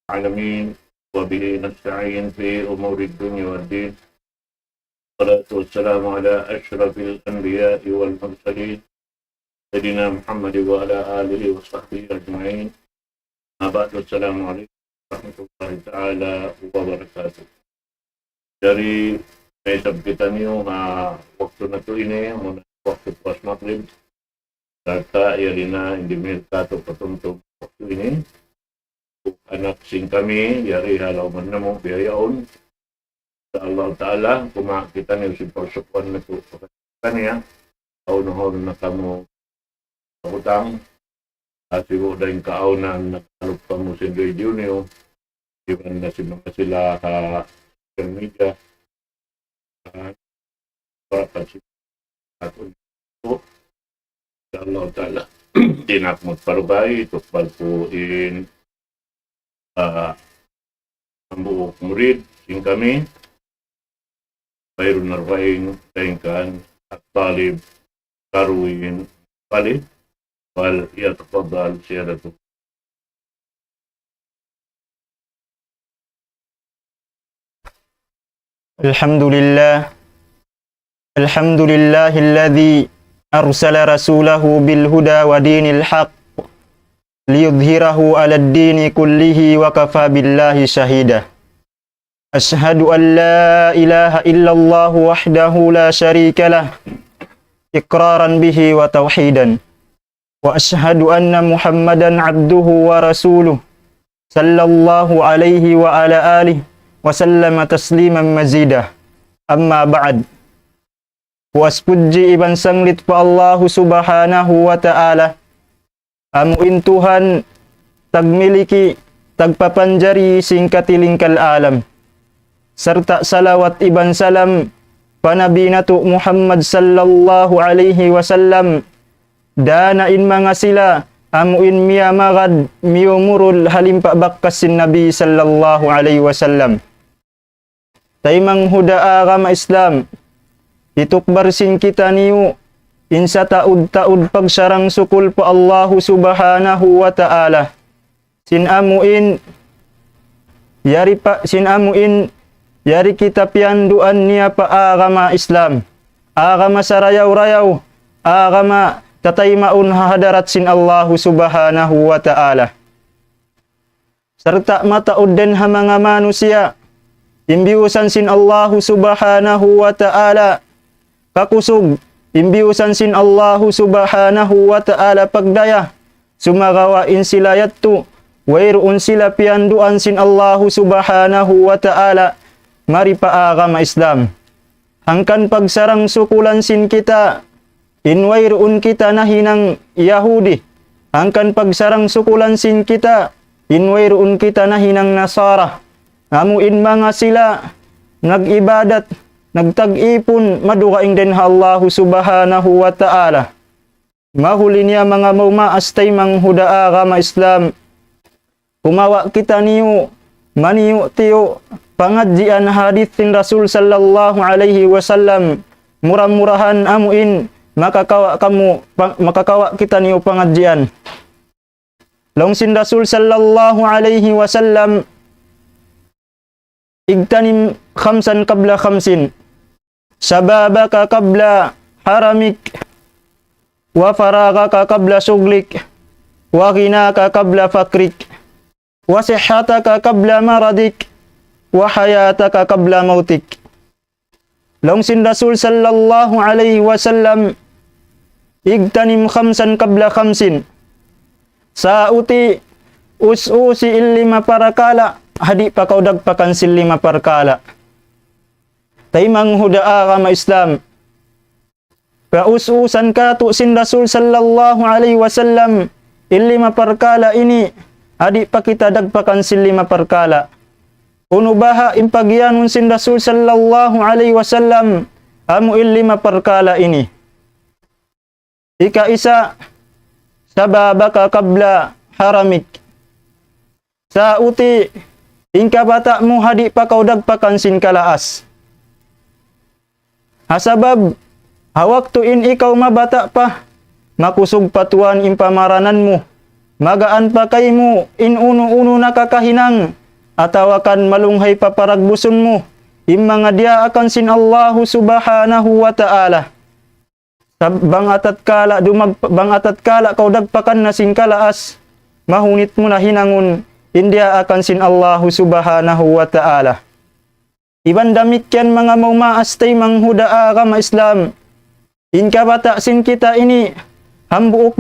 العالمين وبه نستعين في أمور الدنيا والدين. والصلاة والسلام على أشرف الأنبياء والمرسلين سيدنا محمد وعلى آله وصحبه أجمعين. أما بعد، السلام عليكم ورحمة الله تعالى wabarakatuh. Dari naisab kita niyo waktu na to ini muna waktu pas maghrib data yarina hindi mirka to patunto waktu ini anak sing kami yari halaw man na mo biyayaon sa Allah Ta'ala kuma kita niyo si persukuan na to kanya kaunahon na kamo utang at sigo dahil kaunan nakalop pa mo si radio niyo di man na sila social media para pagsikat ito sa Allah Ta'ala tinak magparubay ito palpuin ang buok murid sing kami mayroon narwain taingkan at talib karuin palib wal yatafadal siyadatu. Alhamdulillahilladzi arsala rasulahu bilhuda wa dinil haqq liyudhhirahu 'alad dini kullihi wa kafa billahi shahida. Ashhadu an la ilaha illallah wahdahu la syarika lah iqraran bihi wa tauhidan. Wa ashhadu anna Muhammadan 'abduhu wa rasuluh sallallahu alaihi wa ala alihi wa sallama tasliman mazidah. Amma ba'd. Puas puji iban sanglit pa Allah subhanahu wa ta'ala. Amuin Tuhan tagmiliki tagpapanjari sing katilingkal alam. Serta salawat iban salam panabi nato Muhammad sallallahu alaihi wasallam. Danain mga sila amuin miya magad miyumurul halimpa bakkasin Nabi sallallahu alaihi wasallam. Taimang huda agama Islam itukbarsin kita niyo insa taud-taud pagsarang sukul pa Allah subhanahu wa ta'ala. Sinamuin yari kita pianduan niya pa agama Islam. Agama sarayaw-rayaw, agama tataymaun hahadarat sin Allah subhanahu wa ta'ala. Serta mataud den ha mga manusia imbiusan sin Allah subhanahu wa ta'ala kakusog imbiusan sin Allah subhanahu wa ta'ala pagdaya sumagawain sila yattu wairuun sila pianduan sin Allah subhanahu wa ta'ala mari pa agama Islam hangkan pagsarang sukulan sin kita inwairuun kita nahinang Yahudi hangkan pagsarang sukulan sin kita inwairuun kita nahinang Nasara. Amuin mga sila nag-ibadat, nagtag-ipon, madukaing din Allah subhanahu wa ta'ala. Mahuli niya mga maumaastay mang huda agama Islam. Kumawa kita niyo, maniyo tiyo, pangadjian hadithin Rasul sallallahu alaihi wasallam. Murah-murahan amuin, makakawa kita niyo pangadjian. Longsin Rasul sallallahu alaihi wasallam igtanim khamsan qabla khamsin sababaka qabla haramik wa faragaka qabla suglik wa ghinaka qabla fakrik wa sihhataka qabla maradik wa hayataka qabla mautik. Longsin Rasul sallallahu alaihi wasallam igtanim khamsan qabla khamsin sauti ususi illima parakala hadi pa kaudag pakansil lima parkala. Taimang huda agama Islam. Paususan ka tu sin Rasul sallallahu alaihi wasallam illima parkala ini hadi pa kita dagpakansil lima parkala. Unubaha impagyanun sin Rasul sallallahu alaihi wasallam amu illima parkala ini. Ika isa sababaka qabla haramik. Sauti ingka bata mo hadi pa kaudag pakansin kalaas. Hasabab hawak tuin ikaw mabata pa makusog patuan impamaranan mo magaan pa kay mo, inuno-uno nakakahinang, atawakan malunghay paparagbuson mo, mga dia akan sin Allahu subhanahu wa ta'ala. Bangatat kala kau dagpakan na sin kalaas, mahunit mo na hinangon, india akan sin Allahu subhanahu wa ta'ala. Iban damikian mga maumaastay manghuda agama Islam, in kabata sin kita ini, hambuok